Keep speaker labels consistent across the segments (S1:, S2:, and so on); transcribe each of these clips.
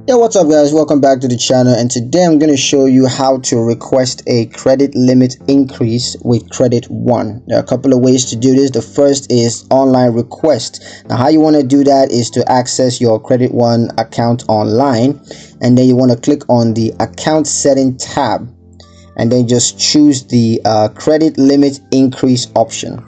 S1: Hey, what's up guys, welcome back to the channel, and today I'm going to show you how to request a credit limit increase with Credit One. There are a couple of ways to do this. The first is online request. Now how you want to do that is to access your Credit One account online, and then you want to click on the account setting tab and then just choose the credit limit increase option.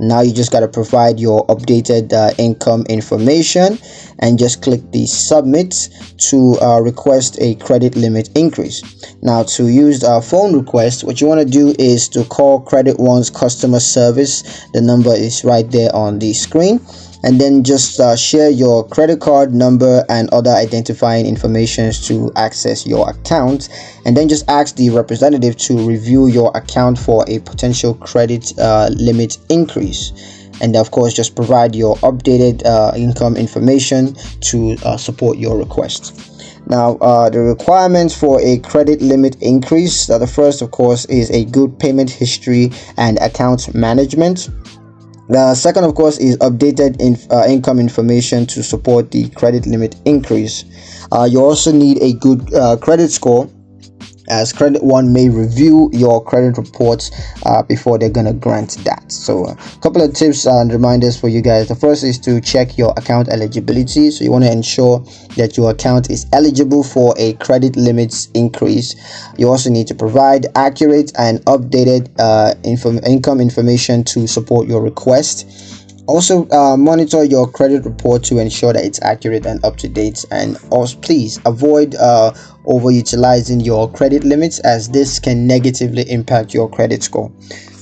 S1: Now you just got to provide your updated income information and just click the submit to request a credit limit increase. Now to use phone request, what you want to do is to call Credit One's customer service. The number is right there on the screen, and then just share your credit card number and other identifying information to access your account, and then just ask the representative to review your account for a potential credit limit increase. And of course just provide your updated income information to support your request. Now the requirements for a credit limit increase, the first of course is a good payment history and account management. The second, of course, is updated income information to support the credit limit increase. You also need a good credit score, as Credit One may review your credit reports before they're gonna grant that. So a couple of tips and reminders for you guys. The first is to check your account eligibility. So you want to ensure that your account is eligible for a credit limits increase. You also need to provide accurate and updated income information to support your request. Also monitor your credit report to ensure that it's accurate and up to date, and also please avoid overutilizing your credit limits, as this can negatively impact your credit score.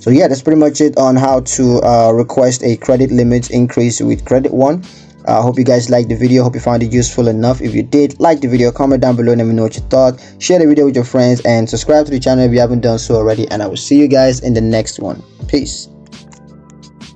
S1: So yeah, that's pretty much it on how to request a credit limit increase with Credit One. I hope you guys liked the video. Hope you found it useful enough. If you did, like the video, comment down below, let me know what you thought. Share the video with your friends and subscribe to the channel if you haven't done so already, and I will see you guys in the next one. Peace.